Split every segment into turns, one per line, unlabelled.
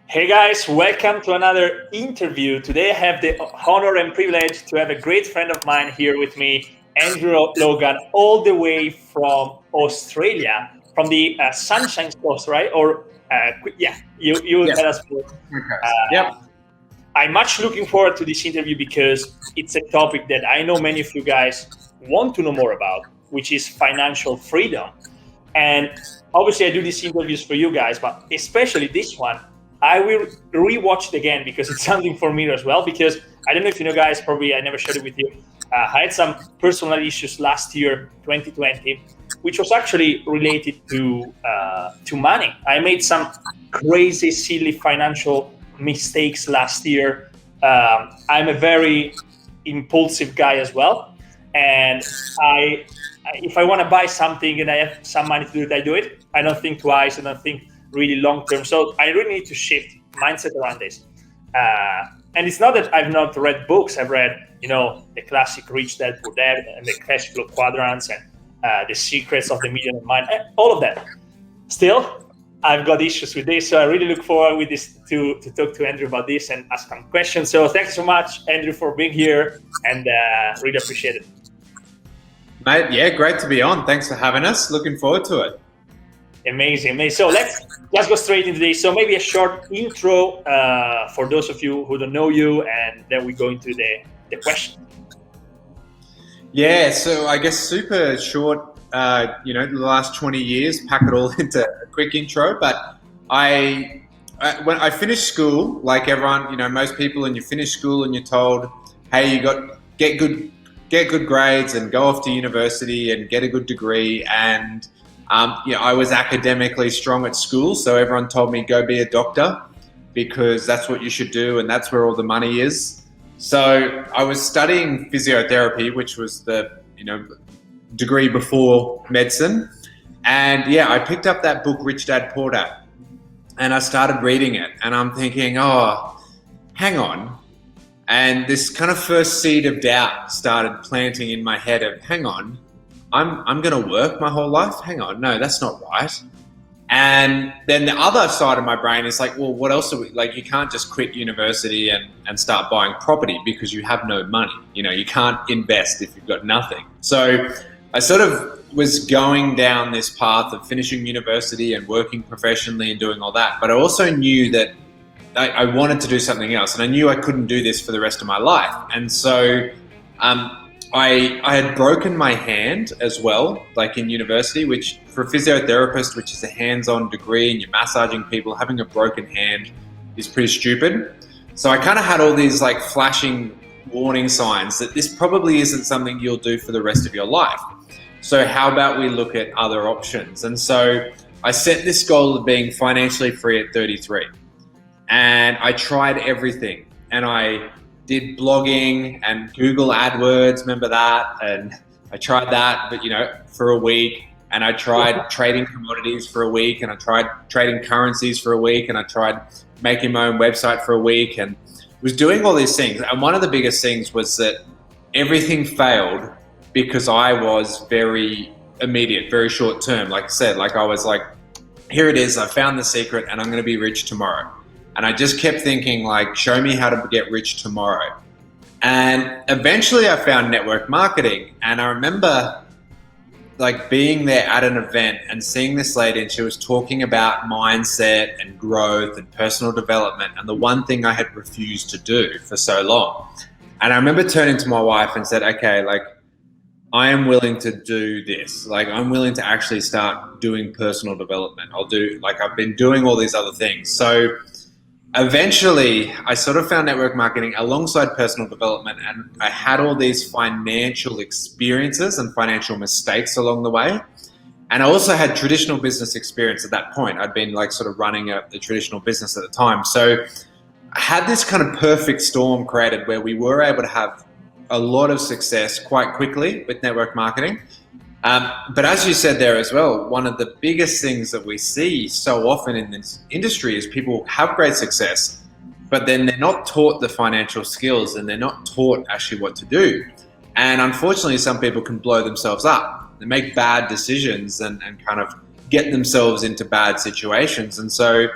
Hey guys, welcome to another interview. Today I have the honor and privilege to have a great friend of mine here with me, Andrew Logan, all the way from Australia, from the Sunshine Coast, right? Yeah, you will
Yes.
tell us more.
Okay. Yep.
Uh, I'm much looking forward to this interview because it's a topic that I know many of you guys want to know more about, which is financial freedom. And obviously, I do these interviews for you guys, but especially this one, I will rewatch it again because it's something for me as well. Because I don't know if you know, guys, probably I never shared it with you. I had some personal issues last year, 2020, which was actually related to money. I made some crazy, silly financial mistakes last year. I'm a very impulsive guy as well, and if I want to buy something and I have some money to do it, I do it. I don't think twice. I don't think really long term. So I really need to shift mindset around this. And it's not that I've not read books. I've read, the classic Rich Dad Poor Dad and the cash flow quadrants and the secrets of the millionaire mind, all of that. Still, I've got issues with this. So I really look forward with this to talk to Andrew about this and ask some questions. So thanks so much, Andrew, for being here and really appreciate it.
Mate, yeah, great to be on. Thanks for having us. Looking forward to it.
Amazing. So let's go straight into this. So maybe a short intro for those of you who don't know you, and then we go into the question.
Yeah, so I guess super short, the last 20 years, pack it all into a quick intro. But when I finished school, like everyone, most people, and you finish school and you're told, hey, get good grades and go off to university and get a good degree. And I was academically strong at school, so everyone told me go be a doctor because that's what you should do and that's where all the money is. So I was studying physiotherapy, which was the degree before medicine, and I picked up that book Rich Dad Poor Dad, and I started reading it, and I'm thinking, oh, hang on. And this kind of first seed of doubt started planting in my head of, hang on, I'm going to work my whole life? Hang on, no, that's not right. And then the other side of my brain is like, well, what else are we, like, you can't just quit university and start buying property because you have no money. You can't invest if you've got nothing. So I sort of was going down this path of finishing university and working professionally and doing all that. But I also knew that I wanted to do something else, and I knew I couldn't do this for the rest of my life. And so I had broken my hand as well, like in university, which for a physiotherapist, which is a hands-on degree and you're massaging people, having a broken hand is pretty stupid. So I kind of had all these like flashing warning signs that this probably isn't something you'll do for the rest of your life. So how about we look at other options? And so I set this goal of being financially free at 33. And I tried everything, and I did blogging and Google AdWords, remember that? And I tried that, but for a week, and I tried trading commodities for a week, and I tried trading currencies for a week, and I tried making my own website for a week, and was doing all these things. And one of the biggest things was that everything failed because I was very immediate, very short term. Like I said, like I was like, here it is, I found the secret and I'm going to be rich tomorrow. And I just kept thinking, like, show me how to get rich tomorrow. And eventually I found network marketing. And I remember like being there at an event and seeing this lady, and she was talking about mindset and growth and personal development, and the one thing I had refused to do for so long. And I remember turning to my wife and said, okay, like, I am willing to do this. Like, I'm willing to actually start doing personal development. I've been doing all these other things. So eventually, I sort of found network marketing alongside personal development, and I had all these financial experiences and financial mistakes along the way. And I also had traditional business experience at that point. I'd been like sort of running the traditional business at the time. So I had this kind of perfect storm created where we were able to have a lot of success quite quickly with network marketing. But as you said there as well, one of the biggest things that we see so often in this industry is people have great success, but then they're not taught the financial skills and they're not taught actually what to do. And unfortunately, some people can blow themselves up. They make bad decisions and kind of get themselves into bad situations. And so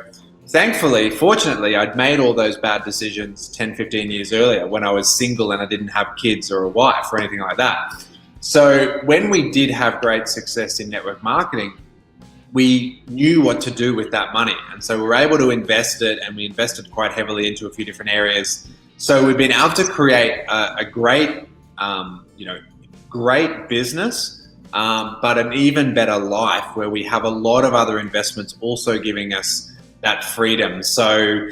Fortunately, I'd made all those bad decisions 10, 15 years earlier when I was single and I didn't have kids or a wife or anything like that. So when we did have great success in network marketing, we knew what to do with that money. And so we were able to invest it, and we invested quite heavily into a few different areas. So we've been able to create a great, great business, but an even better life where we have a lot of other investments also giving us that freedom. So,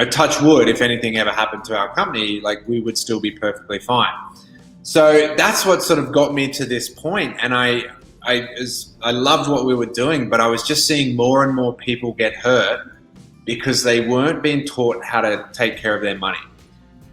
touch wood, if anything ever happened to our company, like we would still be perfectly fine. So that's what sort of got me to this point. And I loved what we were doing, but I was just seeing more and more people get hurt because they weren't being taught how to take care of their money.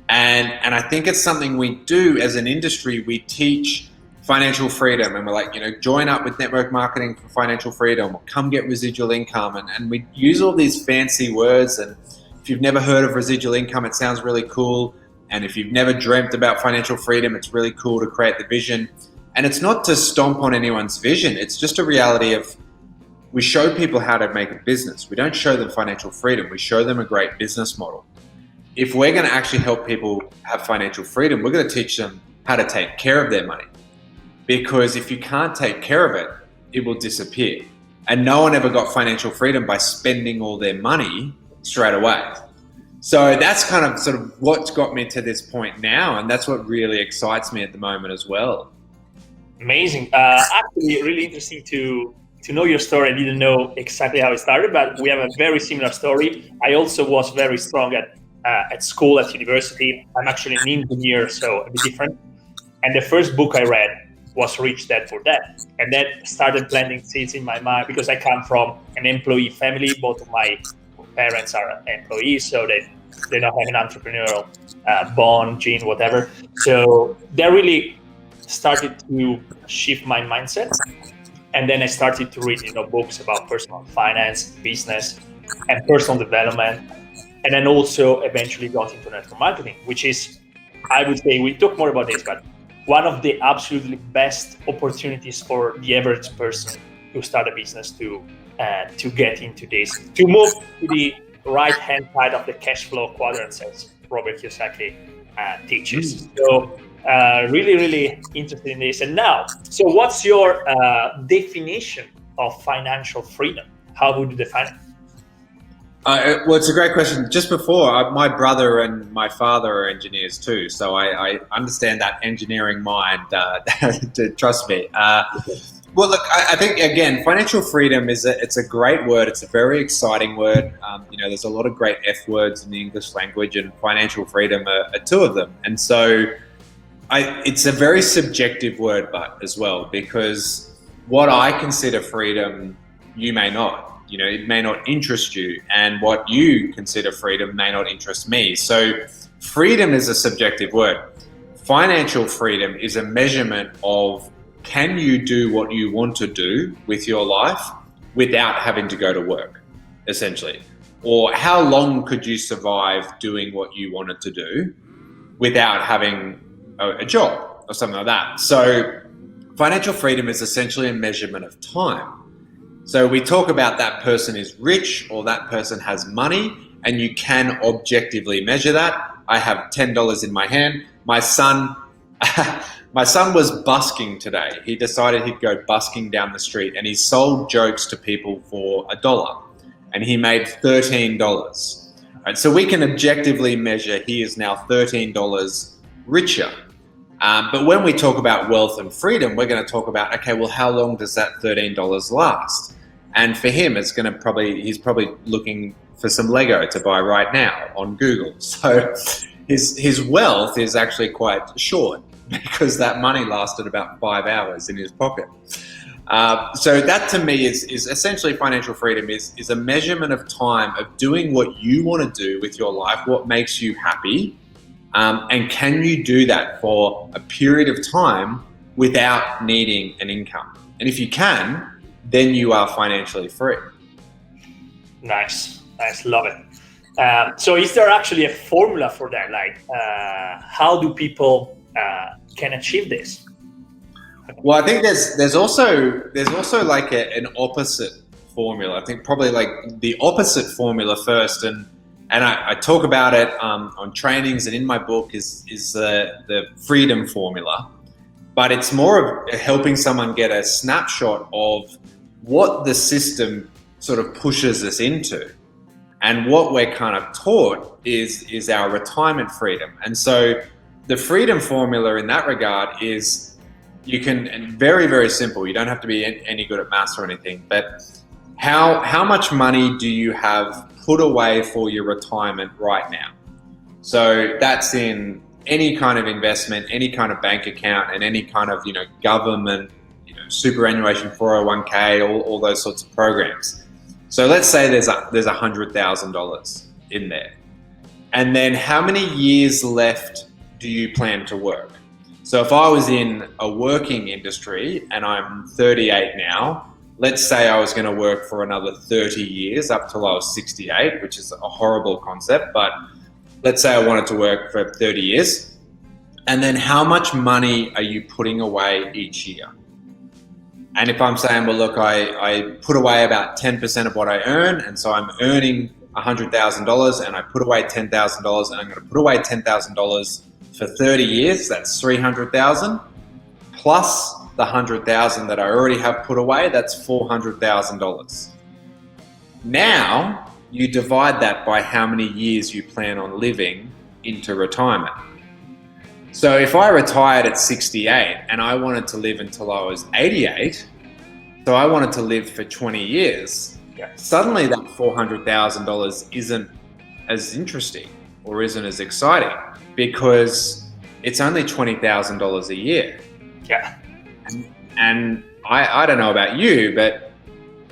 And I think it's something we do as an industry. We teach financial freedom, and we're like, join up with network marketing for financial freedom, or come get residual income. And we use all these fancy words. And if you've never heard of residual income, it sounds really cool. And if you've never dreamt about financial freedom, it's really cool to create the vision. And it's not to stomp on anyone's vision. It's just a reality of, we show people how to make a business. We don't show them financial freedom. We show them a great business model. If we're going to actually help people have financial freedom, we're going to teach them how to take care of their money. Because if you can't take care of it, it will disappear. And no one ever got financial freedom by spending all their money straight away. So that's kind of sort of what's got me to this point now. And that's what really excites me at the moment as well.
Amazing. Actually, really interesting to know your story. I didn't know exactly how it started, but we have a very similar story. I also was very strong at school, at university. I'm actually an engineer, so a bit different. And the first book I read was Rich Dad Poor Dad. And that started planting seeds in my mind because I come from an employee family. Both of my parents are employees, so they don't have an entrepreneurial bond, gene, whatever. So that really started to shift my mindset. And then I started to read, books about personal finance, business, and personal development. And then also eventually got into network marketing, which is, I would say, we talk more about this, but one of the absolutely best opportunities for the average person to start a business, to get into this, to move to the right-hand side of the cash flow quadrant, as Robert Kiyosaki teaches. So really, really interested in this. And now, so what's your definition of financial freedom? How would you define it?
Well, it's a great question. Just before, my brother and my father are engineers too, so I understand that engineering mind. Trust me. Well, look, I think again, financial freedom it's a great word. It's a very exciting word. There's a lot of great F words in the English language, and financial freedom are two of them. And so, it's a very subjective word, but as well, because what I consider freedom, you may not. It may not interest you, and what you consider freedom may not interest me. So freedom is a subjective word. Financial freedom is a measurement of, can you do what you want to do with your life without having to go to work, essentially? Or how long could you survive doing what you wanted to do without having a job or something like that? So financial freedom is essentially a measurement of time. So we talk about that person is rich or that person has money, and you can objectively measure that. I have $10 in my hand. My son was busking today. He decided he'd go busking down the street, and he sold jokes to people for $1, and he made $13. Right, so we can objectively measure he is now $13 richer. But when we talk about wealth and freedom, we're going to talk about, okay, well, how long does that $13 last? And for him, he's probably looking for some Lego to buy right now on Google. So his wealth is actually quite short because that money lasted about 5 hours in his pocket. So that to me is essentially financial freedom is a measurement of time, of doing what you want to do with your life, what makes you happy. And can you do that for a period of time without needing an income? And if you can, then you are financially free.
Nice, love it. So is there actually a formula for that? Like, how do people can achieve this?
Well, I think there's also like an opposite formula. I think probably like the opposite formula first, and I talk about it on trainings and in my book is the freedom formula. But it's more of helping someone get a snapshot of what the system sort of pushes us into. And what we're kind of taught is our retirement freedom. And so the freedom formula in that regard is you can, and very, very simple, you don't have to be any good at maths or anything, but how much money do you have put away for your retirement right now? So that's in any kind of investment, any kind of bank account, and any kind of, government, superannuation, 401k, all those sorts of programs. So let's say there's $100,000 in there. And then how many years left do you plan to work? So if I was in a working industry and I'm 38 now, let's say I was going to work for another 30 years up till I was 68, which is a horrible concept, but let's say I wanted to work for 30 years. And then how much money are you putting away each year? And if I'm saying, well, look, I put away about 10% of what I earn, and so I'm earning $100,000 and I put away $10,000 and I'm going to put away $10,000 for 30 years, that's $300,000 plus the $100,000 that I already have put away, that's $400,000. Now you divide that by how many years you plan on living into retirement. So if I retired at 68 and I wanted to live until I was 88, so I wanted to live for 20 years, suddenly that $400,000 isn't as interesting or isn't as exciting because it's only $20,000 a year.
Yeah.
And I don't know about you, but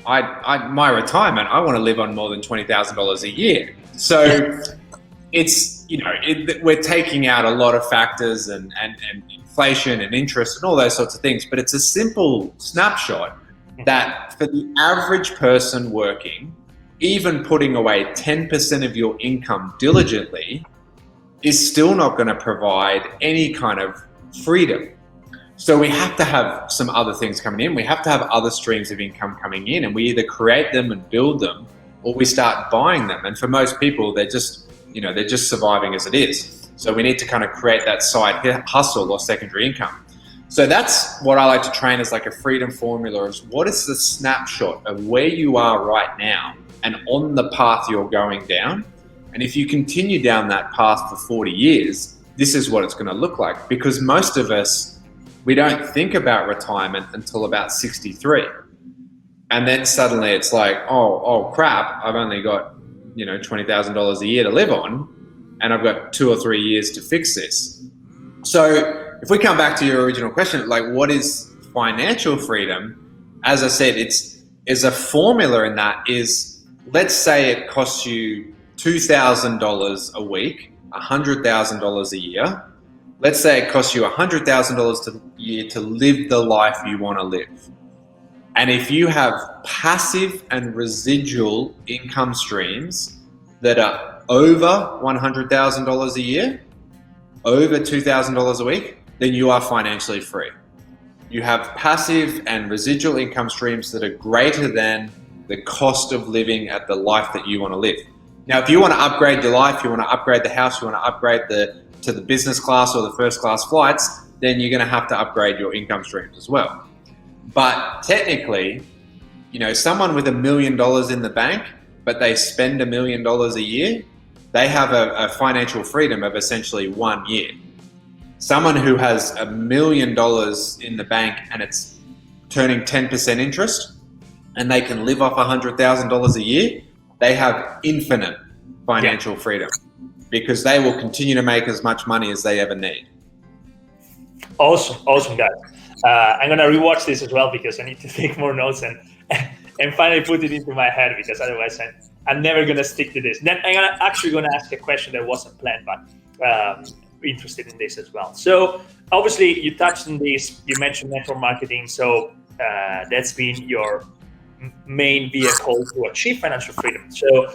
my retirement, I want to live on more than $20,000 a year. So it's, we're taking out a lot of factors and inflation and interest and all those sorts of things, but it's a simple snapshot that for the average person working, even putting away 10% of your income diligently is still not going to provide any kind of freedom. So we have to have some other things coming in. We have to have other streams of income coming in, and we either create them and build them or we start buying them. And for most people, they're just surviving as it is. So we need to kind of create that side hustle or secondary income. So that's what I like to train as like a freedom formula, is what is the snapshot of where you are right now and on the path you're going down. And if you continue down that path for 40 years, this is what it's going to look like. Because most of us, we don't think about retirement until about 63. And then suddenly it's like, oh crap, I've only got, $20,000 a year to live on, and I've got 2 or 3 years to fix this. So if we come back to your original question, like what is financial freedom? As I said, is a formula in that is, let's say it costs you $2,000 a week, $100,000 a year. Let's say it costs you $100,000 a year to live the life you want to live. And if you have passive and residual income streams that are over $100,000 a year, over $2,000 a week, then you are financially free. You have passive and residual income streams that are greater than the cost of living at the life that you want to live. Now, if you want to upgrade your life, you want to upgrade the house, you want to upgrade to the business class or the first class flights, then you're going to have to upgrade your income streams as well. But technically, someone with $1 million in the bank, but they spend $1 million a year, they have a financial freedom of essentially 1 year. Someone who has $1 million in the bank and it's turning 10% interest and they can live off $100,000 a year, they have infinite financial freedom because they will continue to make as much money as they ever need.
Awesome, guys. I'm gonna rewatch this as well because I need to take more notes and finally put it into my head, because otherwise I'm never gonna stick to this. Then I'm actually gonna ask a question that wasn't planned, but interested in this as well. So obviously you touched on this. You mentioned network marketing, so that's been your main vehicle to achieve financial freedom. So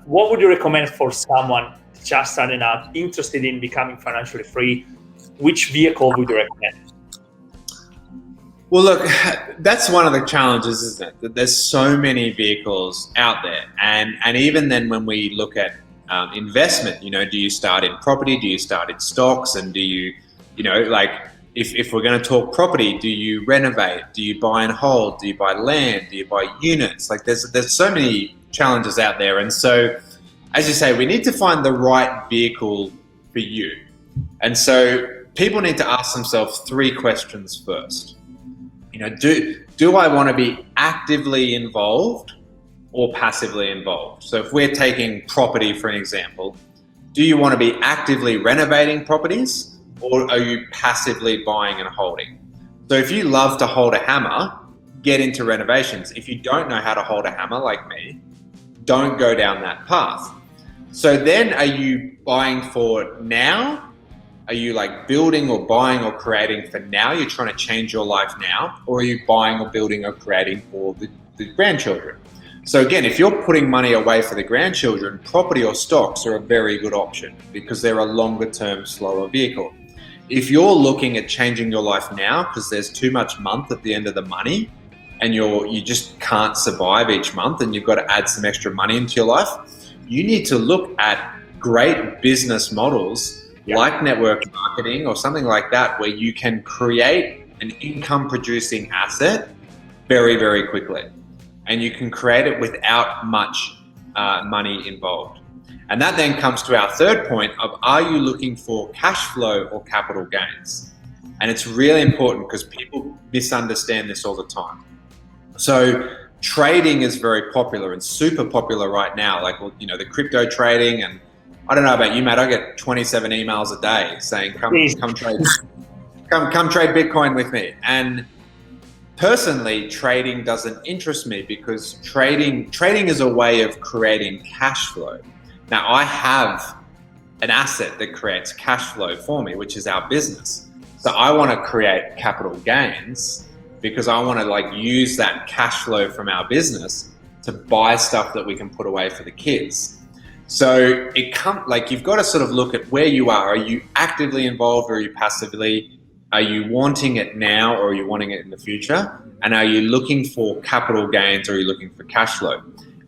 what would you recommend for someone just starting out, interested in becoming financially free? Which vehicle would you recommend?
Well, look, that's one of the challenges, isn't it? That there's so many vehicles out there, and even then, when we look at investment, do you start in property? Do you start in stocks? And do you, like, if we're going to talk property, do you renovate? Do you buy and hold? Do you buy land? Do you buy units? Like, there's so many challenges out there, and so, as you say, we need to find the right vehicle for you, and so people need to ask themselves 3 questions first. Do I want to be actively involved or passively involved? So if we're taking property for an example, do you want to be actively renovating properties, or are you passively buying and holding? So if you love to hold a hammer, get into renovations. If you don't know how to hold a hammer like me, don't go down that path. So then, are you buying for now? Are you like building or buying or creating for now? You're trying to change your life now, or are you buying or building or creating for the grandchildren? So again, if you're putting money away for the grandchildren, property or stocks are a very good option because they're a longer term, slower vehicle. If you're looking at changing your life now because there's too much month at the end of the money and you just can't survive each month and you've got to add some extra money into your life, you need to look at great business models like network marketing or something like that, where you can create an income producing asset very, very quickly. And you can create it without much money involved. And that then comes to our third point of, are you looking for cash flow or capital gains? And it's really important because people misunderstand this all the time. So trading is very popular and super popular right now, like, the crypto trading. And I don't know about you, Matt, I get 27 emails a day saying, come trade Bitcoin with me. And personally, trading doesn't interest me because trading is a way of creating cash flow. Now, I have an asset that creates cash flow for me, which is our business. So I want to create capital gains because I want to use that cash flow from our business to buy stuff that we can put away for the kids. So you've got to sort of look at where you are. Are you actively involved or are you passively? Are you wanting it now or are you wanting it in the future? And are you looking for capital gains or are you looking for cash flow?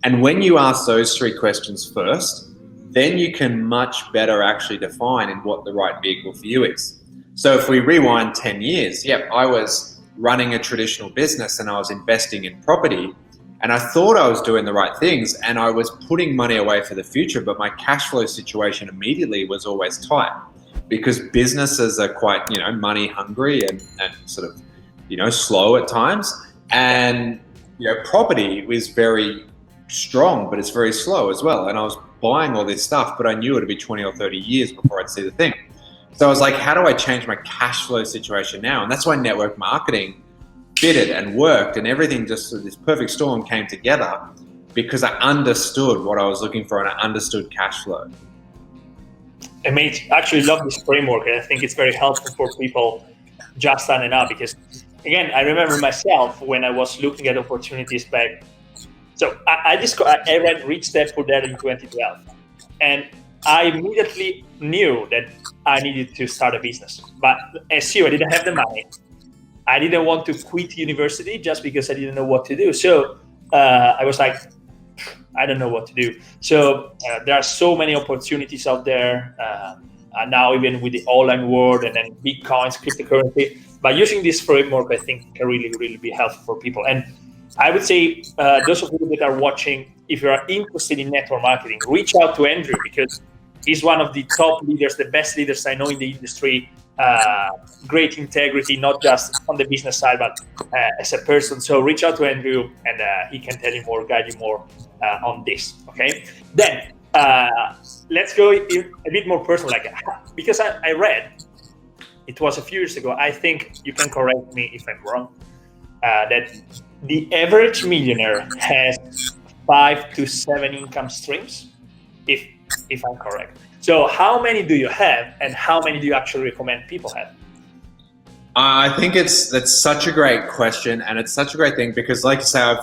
And when you ask those 3 questions first, then you can much better actually define in what the right vehicle for you is. So if we rewind 10 years, I was running a traditional business and I was investing in property. And I thought I was doing the right things and I was putting money away for the future, but my cash flow situation immediately was always tight because businesses are quite, money hungry and sort of, slow at times. And, property was very strong, but it's very slow as well. And I was buying all this stuff, but I knew it'd be 20 or 30 years before I'd see the thing. So I was like, how do I change my cash flow situation now? And that's why network marketing fitted and worked, and everything just this perfect storm came together because I understood what I was looking for and I understood cash flow.
I actually love this framework, and I think it's very helpful for people just starting out because, again, I remember myself when I was looking at opportunities back. So I read Rich Dad Poor Dad in 2012, and I immediately knew that I needed to start a business. But as I didn't have the money. I didn't want to quit university just because I didn't know what to do. So I was like, I don't know what to do. So there are so many opportunities out there. And now even with the online world and then Bitcoins, cryptocurrency. But using this framework, I think can really, really be helpful for people. And I would say those of you that are watching, if you are interested in network marketing, reach out to Andrew because he's one of the top leaders, the best leaders I know in the industry. Great integrity, not just on the business side, but as a person. So reach out to Andrew and he can tell you more, guide you more on this. Okay. Then let's go a bit more personal, because I read, it was a few years ago, I think you can correct me if I'm wrong, that the average millionaire has 5 to 7 income streams, if I'm correct. So how many do you have and how many do you actually recommend people have?
I think that's such a great question, and it's such a great thing because, like you say,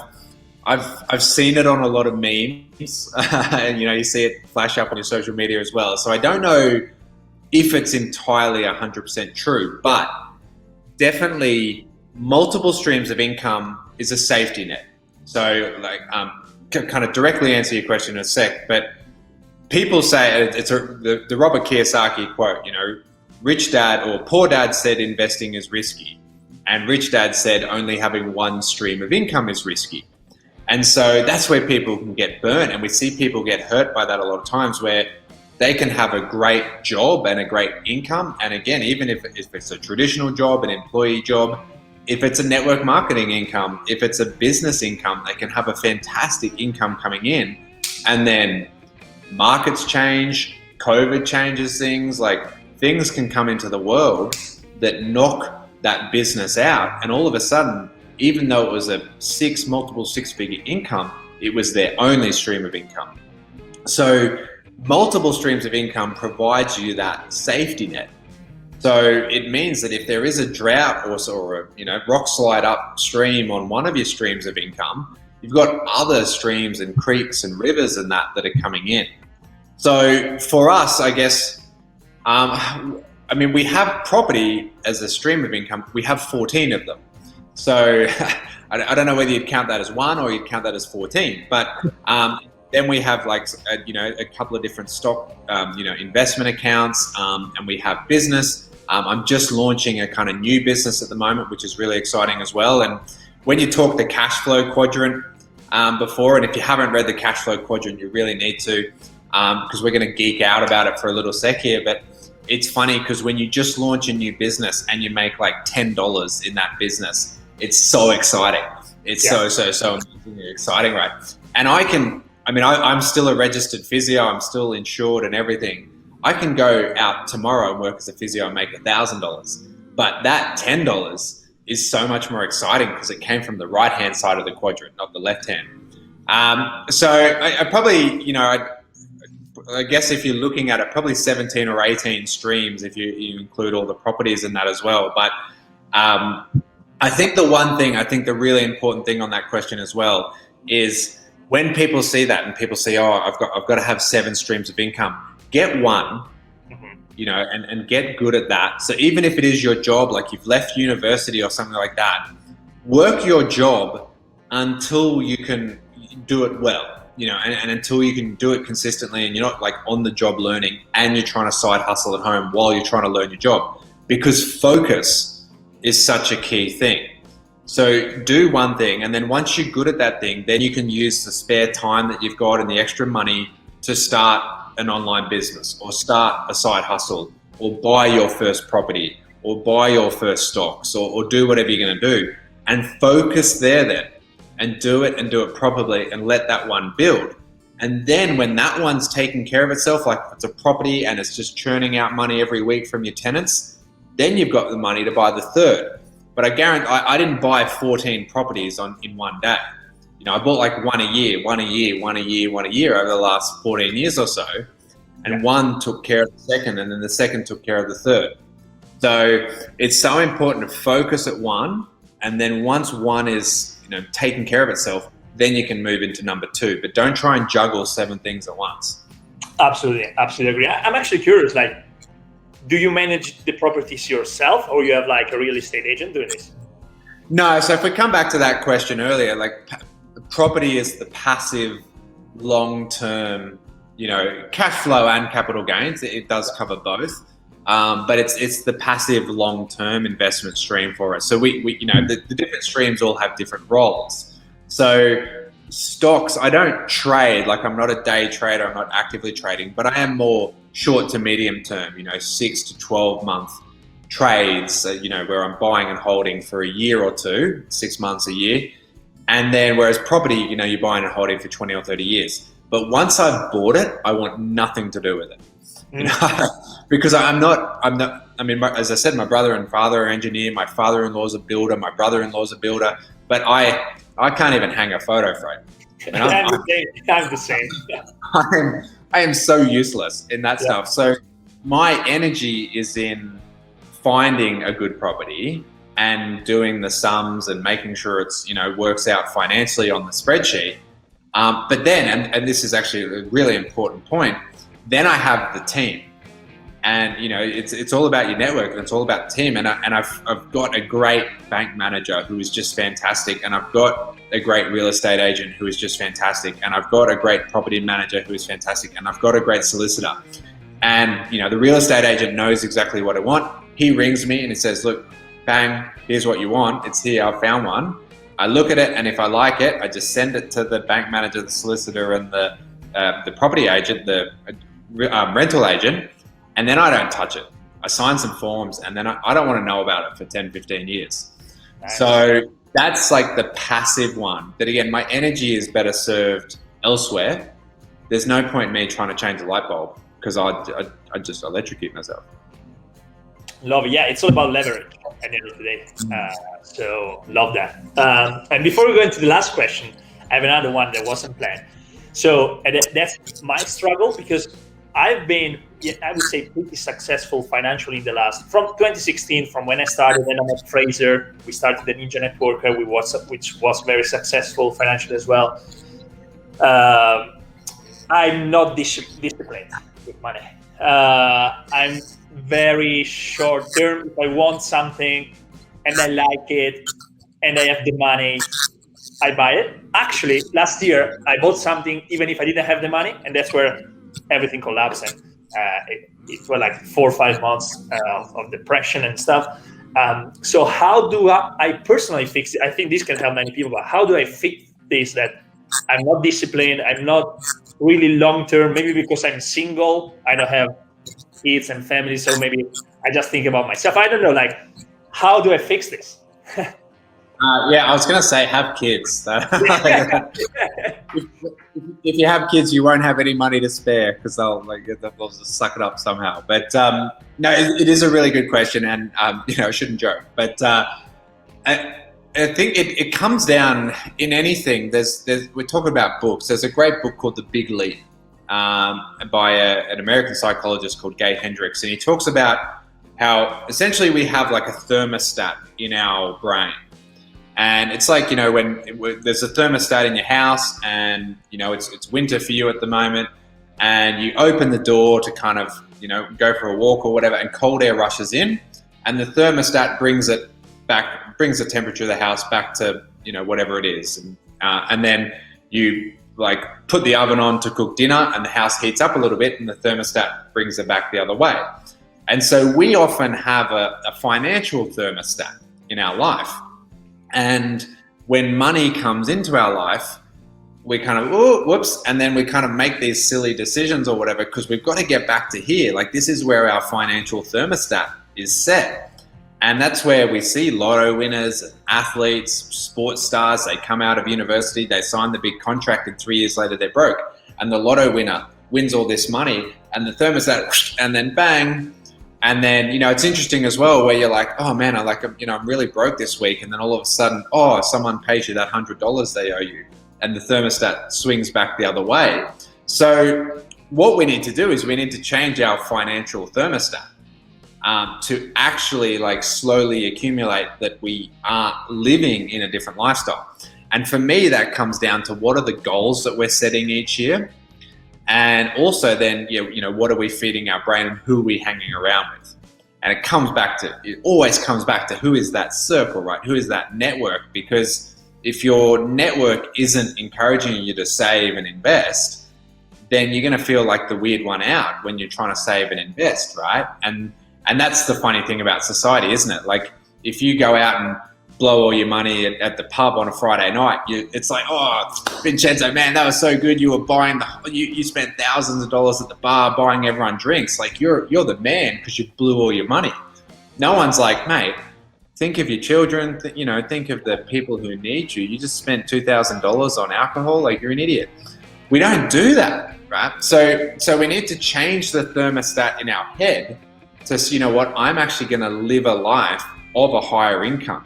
I've seen it on a lot of memes, and you see it flash up on your social media as well. So I don't know if it's entirely 100% true, but definitely multiple streams of income is a safety net. So kind of directly answer your question in a sec, but people say the Robert Kiyosaki quote, rich dad or poor dad said investing is risky, and rich dad said only having one stream of income is risky. And so that's where people can get burnt, and we see people get hurt by that a lot of times, where they can have a great job and a great income. And again, even if it's a traditional job, an employee job, if it's a network marketing income, if it's a business income, they can have a fantastic income coming in. And then markets change, COVID changes things, things can come into the world that knock that business out. And all of a sudden, even though it was a multiple six-figure income, it was their only stream of income. So multiple streams of income provides you that safety net. So it means that if there is a drought or a rock slide upstream on one of your streams of income, you've got other streams and creeks and rivers and that are coming in. So for us, I guess, we have property as a stream of income. We have 14 of them. So I don't know whether you'd count that as one or you'd count that as 14. But then we have a couple of different stock, investment accounts, and we have business. I'm just launching a kind of new business at the moment, which is really exciting as well. And when you talk the cash flow quadrant before, and if you haven't read the cash flow quadrant, you really need to, because we're going to geek out about it for a little sec here. But it's funny because when you just launch a new business and you make $10 in that business, it's so exciting. It's so amazingly exciting, right? And I'm still a registered physio. I'm still insured and everything. I can go out tomorrow and work as a physio and make $1,000. But that $10 is so much more exciting because it came from the right-hand side of the quadrant, not the left-hand. So I probably, I guess if you're looking at it, probably 17 or 18 streams if you include all the properties in that as well. But I think the really important thing on that question as well is when people see that and people say, I've got to have 7 streams of income, get one, and get good at that. So even if it is your job, like you've left university or something like that, work your job until you can do it well, and until you can do it consistently and you're not on the job learning and you're trying to side hustle at home while you're trying to learn your job, because focus is such a key thing. So do one thing, and then once you're good at that thing, then you can use the spare time that you've got and the extra money to start an online business or start a side hustle or buy your first property or buy your first stocks or do whatever you're going to do, and focus there then and do it properly and let that one build. And then when that one's taking care of itself, like if it's a property and it's just churning out money every week from your tenants, then you've got the money to buy the third. But I guarantee I didn't buy 14 properties in one day. I bought one a year over the last 14 years or so. And one took care of the second, and then the second took care of the third. So it's so important to focus at one. And then once one is, taking care of itself, then you can move into number 2. But don't try and juggle 7 things at once.
Absolutely agree. I'm actually curious, do you manage the properties yourself or you have a real estate agent doing this?
No, so if we come back to that question earlier, property is the passive, long-term, cash flow and capital gains. It does cover both, but it's the passive, long-term investment stream for us. So we the different streams all have different roles. So stocks, I don't trade. I'm not a day trader. I'm not actively trading, but I am more short to medium term. 6 to 12 month trades. Where I'm buying and holding for a year or two, 6 months, a year. And then whereas property, you're buying and holding for 20 or 30 years. But once I've bought it, I want nothing to do with it. Because I'm not, as I said, my brother and father are engineer, my father-in-law's a builder, my brother-in-law's a builder, but I can't even hang a photo frame.
I'm the same.
I am so useless in that stuff. So my energy is in finding a good property and doing the sums and making sure it's, works out financially on the spreadsheet. But then, and this is actually a really important point, then I have the team. And it's all about your network, and it's all about the team. And I've got a great bank manager who is just fantastic, and I've got a great real estate agent who is just fantastic, and I've got a great property manager who is fantastic, and I've got a great solicitor. And the real estate agent knows exactly what I want. He rings me and he says, "Look, bang, here's what you want. It's here. I found one." I look at it, and if I like it, I just send it to the bank manager, the solicitor, and the property agent, the rental agent. And then I don't touch it. I sign some forms, and then I don't want to know about it for 10, 15 years. Nice. So that's like the passive one. That again, my energy is better served elsewhere. There's no point in me trying to change a light bulb because I just electrocute myself.
Love it. Yeah, it's all about leverage at the end of the day. So love that. And before we go into the last question, I have another one that wasn't planned. So that's my struggle, because I've been, I would say, pretty successful financially in the last, from 2016, from when I started, then I'm at Fraser. We started the Ninja Networker, which was very successful financially as well. I'm not disciplined with money. I'm very short term. If I want something and I like it and I have the money, I buy it. Actually, last year, I bought something even if I didn't have the money, and that's where everything collapsed. And it was like 4 or 5 months of depression and stuff. So how do I personally fix it? I think this can help many people, but how do I fix this, that I'm not disciplined, I'm not really long-term, maybe because I'm single, I don't have kids and family, so maybe I just think about myself. I don't know, like, how do I fix this?
Yeah, I was going to say have kids. If you have kids, you won't have any money to spare because they'll just suck it up somehow. But no, it is a really good question, and I shouldn't joke. But I think it comes down in anything. We're talking about books. There's a great book called The Big Leap by an American psychologist called Gay Hendricks, and he talks about how essentially we have like a thermostat in our brain. And it's like, when there's a thermostat in your house and, it's winter for you at the moment, and you open the door to kind of, go for a walk or whatever, and cold air rushes in, and the thermostat brings the temperature of the house back to, whatever it is. And then you like put the oven on to cook dinner, and the house heats up a little bit, and the thermostat brings it back the other way. And so we often have a financial thermostat in our life. And when money comes into our life, we kind of, oh, whoops, and then we kind of make these silly decisions or whatever, because we've got to get back to here. Like, this is where our financial thermostat is set. And that's where we see lotto winners, athletes, sports stars. They come out of university, they sign the big contract, and 3 years later they're broke. And the lotto winner wins all this money, and the thermostat, and then bang. And then, it's interesting as well where you're like, oh man, I'm really broke this week. And then all of a sudden, someone pays you that $100 they owe you. And the thermostat swings back the other way. So what we need to do is we need to change our financial thermostat to actually like slowly accumulate that we are living in a different lifestyle. And for me, that comes down to what are the goals that we're setting each year? And also then, what are we feeding our brain and who are we hanging around with? And it always comes back to who is that circle, right? Who is that network? Because if your network isn't encouraging you to save and invest, then you're going to feel like the weird one out when you're trying to save and invest, right? And that's the funny thing about society, isn't it? Like, if you go out and blow all your money at the pub on a Friday night, it's like, oh, Vincenzo, man, that was so good. You were buying you spent thousands of dollars at the bar buying everyone drinks. Like, you're the man because you blew all your money. No one's like, mate, think of your children. Think of the people who need you. You just spent $2,000 on alcohol. Like, you're an idiot. We don't do that, right? So we need to change the thermostat in our head to, I'm actually going to live a life of a higher income.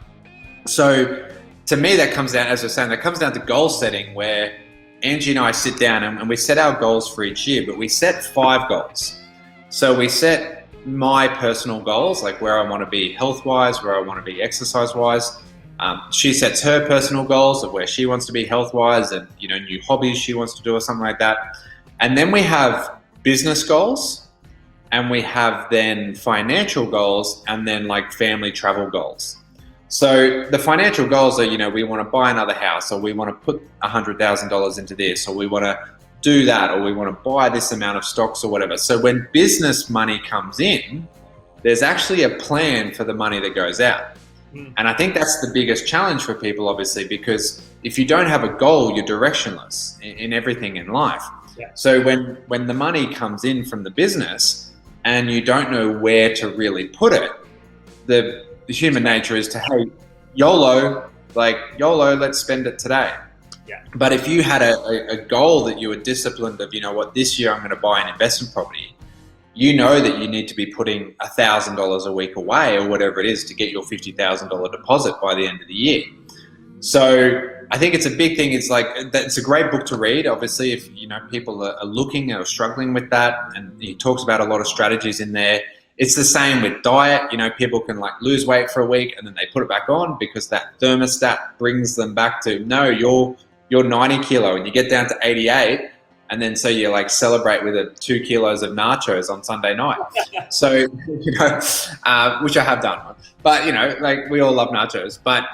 So to me, that comes down, as I was saying, that comes down to goal setting, where Angie and I sit down and we set our goals for each year, but we set 5 goals. So we set my personal goals, like where I want to be health-wise, where I want to be exercise-wise. She sets her personal goals of where she wants to be health-wise and, new hobbies she wants to do or something like that. And then we have business goals. and we have then financial goals, and then like family travel goals. So the financial goals are, you know, we want to buy another house, or we want to put $100,000 into this, or we want to do that, or we want to buy this amount of stocks or whatever. So when business money comes in, there's actually a plan for the money that goes out. And I think that's the biggest challenge for people, obviously, because if you don't have a goal, you're directionless in everything in life.
Yeah.
So when the money comes in from the business and you don't know where to really put it, the human nature is to, hey, YOLO, let's spend it today.
Yeah.
But if you had a goal that you were disciplined of, you know what, this year I'm going to buy an investment property, you know that you need to be putting $1,000 a week away or whatever it is to get your $50,000 deposit by the end of the year. So I think it's a big thing. It's like, it's a great book to read. Obviously, if you know people are looking or struggling with that, and he talks about a lot of strategies in there. It's the same with diet. You know, people can like lose weight for a week and then they put it back on because that thermostat brings them back to, no, you're 90 kilo and you get down to 88. And then so you like celebrate with 2 kilos of nachos on Sunday night. So, you know, which I have done. But, you know, like we all love nachos. But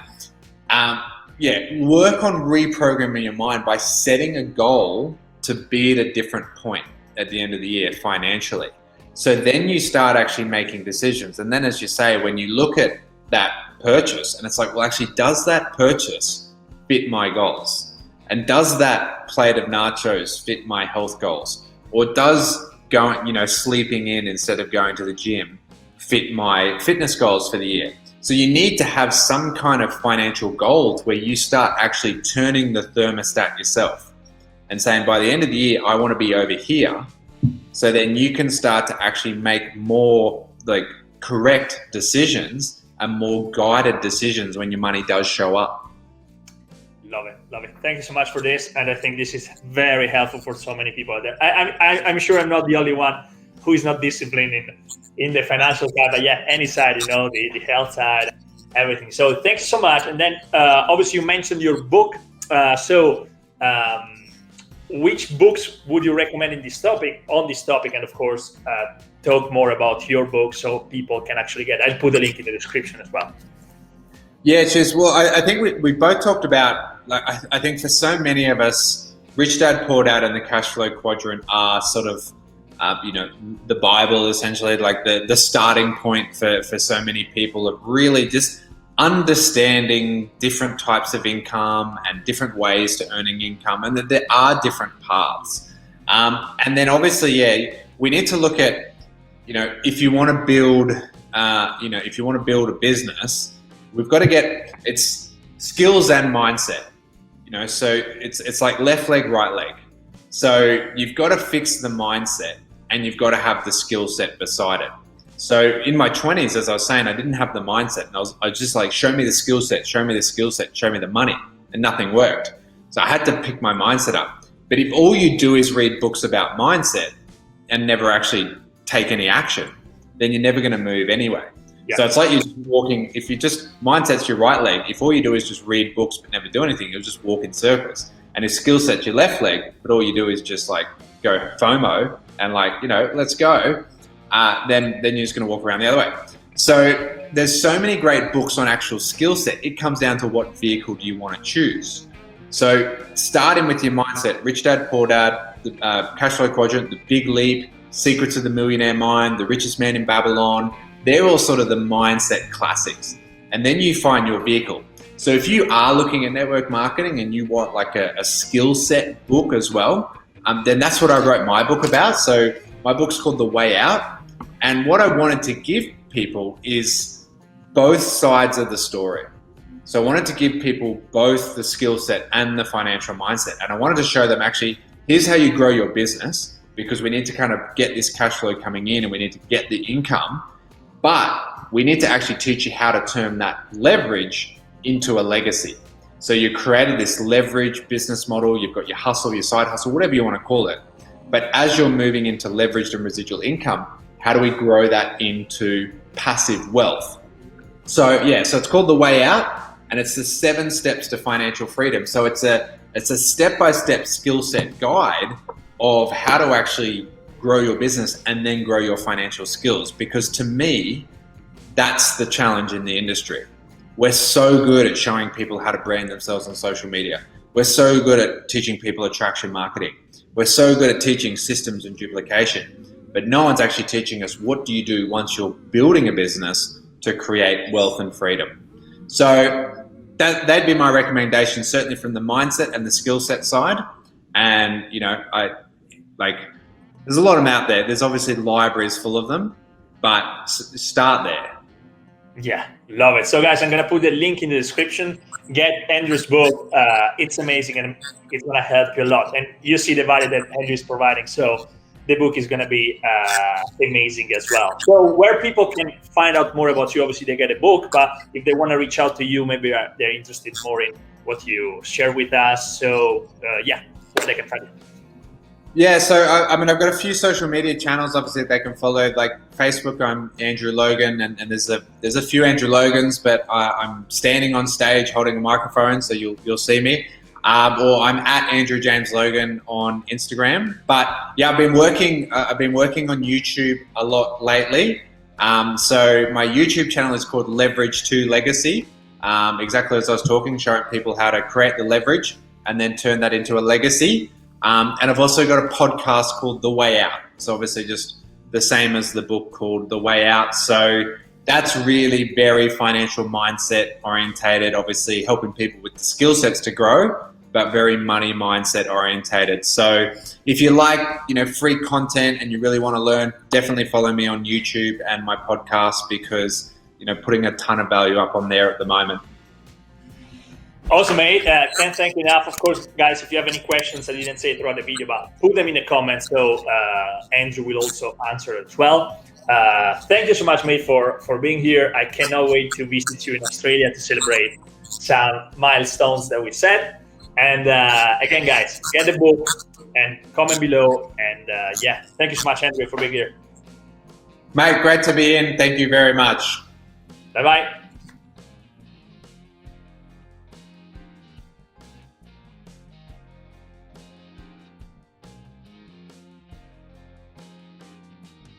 work on reprogramming your mind by setting a goal to be at a different point at the end of the year financially. So then you start actually making decisions. And then as you say, when you look at that purchase and it's like, well, actually, does that purchase fit my goals? And does that plate of nachos fit my health goals? Or does going, you know, sleeping in instead of going to the gym fit my fitness goals for the year? So you need to have some kind of financial goals where you start actually turning the thermostat yourself and saying, by the end of the year, I want to be over here. So then you can start to actually make more like correct decisions and more guided decisions when your money does show up.
Love it. Thank you so much for this, and I think this is very helpful for so many people out there. I'm sure I'm not the only one who is not disciplined in the financial side, but yeah, any side, you know, the health side, everything. So thanks so much. And then obviously you mentioned your book. Which books would you recommend on this topic, and of course talk more about your book so people can actually get. I'll put the link in the description as well.
Yeah, cheers. Well, I think we both talked about, like, I think for so many of us, Rich Dad Poor Dad and the Cash Flow Quadrant are sort of, the Bible, essentially, like the starting point for so many people of really just understanding different types of income and different ways to earning income, and that there are different paths. And then obviously, we need to look at, you know, if you want to build, a business, we've got to get its skills and mindset, you know, so it's like left leg, right leg. So you've got to fix the mindset and you've got to have the skill set beside it. So in my 20s, as I was saying, I didn't have the mindset, and I was just like, show me the skill set, show me the money, and nothing worked. So I had to pick my mindset up. But if all you do is read books about mindset and never actually take any action, then you're never going to move anyway. Yeah. So it's like you're walking, if you just, mindset's your right leg, if all you do is just read books but never do anything, you'll just walk in circles. And if skill set's your left leg, but all you do is just like go FOMO and like, you know, let's go, then you're just going to walk around the other way. So there's so many great books on actual skill set. It comes down to what vehicle do you want to choose. So starting with your mindset, Rich Dad, Poor Dad, the Cash Flow Quadrant, The Big Leap, Secrets of the Millionaire Mind, The Richest Man in Babylon, they're all sort of the mindset classics. And then you find your vehicle. So if you are looking at network marketing and you want like a skill set book as well, then that's what I wrote my book about. So my book's called The Way Out. And what I wanted to give people is both sides of the story. So I wanted to give people both the skill set and the financial mindset. And I wanted to show them actually, here's how you grow your business, because we need to kind of get this cash flow coming in and we need to get the income. But we need to actually teach you how to turn that leverage into a legacy. So you created this leverage business model, you've got your hustle, your side hustle, whatever you want to call it. But as you're moving into leveraged and residual income, how do we grow that into passive wealth? So it's called The Way Out, and it's the 7 steps to financial freedom. So it's a step-by-step skill set guide of how to actually grow your business and then grow your financial skills. Because to me, that's the challenge in the industry. We're so good at showing people how to brand themselves on social media. We're so good at teaching people attraction marketing. We're so good at teaching systems and duplication, but no one's actually teaching us what do you do once you're building a business to create wealth and freedom. So that'd be my recommendation, certainly from the mindset and the skill set side. And, you know, there's a lot of them out there. There's obviously libraries full of them, but start there.
Yeah, love it. So guys, I'm going to put the link in the description. Get Andrew's book. It's amazing and it's going to help you a lot. And you see the value that Andrew is providing. So the book is going to be amazing as well. So where people can find out more about you, obviously they get a book, but if they want to reach out to you, maybe they're interested more in what you share with us. So yeah, where they can find it.
Yeah, so I mean, I've got a few social media channels, obviously, they can follow. Like Facebook, I'm Andrew Logan, and there's a few Andrew Logans, but I'm standing on stage holding a microphone, so you'll see me. Or I'm at Andrew James Logan on Instagram. But yeah, I've been working on YouTube a lot lately. So my YouTube channel is called Leverage to Legacy. Exactly as I was talking, showing people how to create the leverage and then turn that into a legacy. And I've also got a podcast called The Way Out. So obviously just the same as the book called The Way Out. So that's really very financial mindset orientated, obviously helping people with the skill sets to grow, but very money mindset orientated. So if you like, you know, free content and you really want to learn, definitely follow me on YouTube and my podcast, because, you know, putting a ton of value up on there at the moment.
Awesome, mate. Can't thank you enough. Of course, guys, if you have any questions I didn't say throughout the video, but put them in the comments, so Andrew will also answer as well. Thank you so much, mate, for being here. I cannot wait to visit you in Australia to celebrate some milestones that we set. And again, guys, get the book and comment below. And yeah, thank you so much, Andrew, for being here.
Mate, great to be in. Thank you very much.
Bye-bye.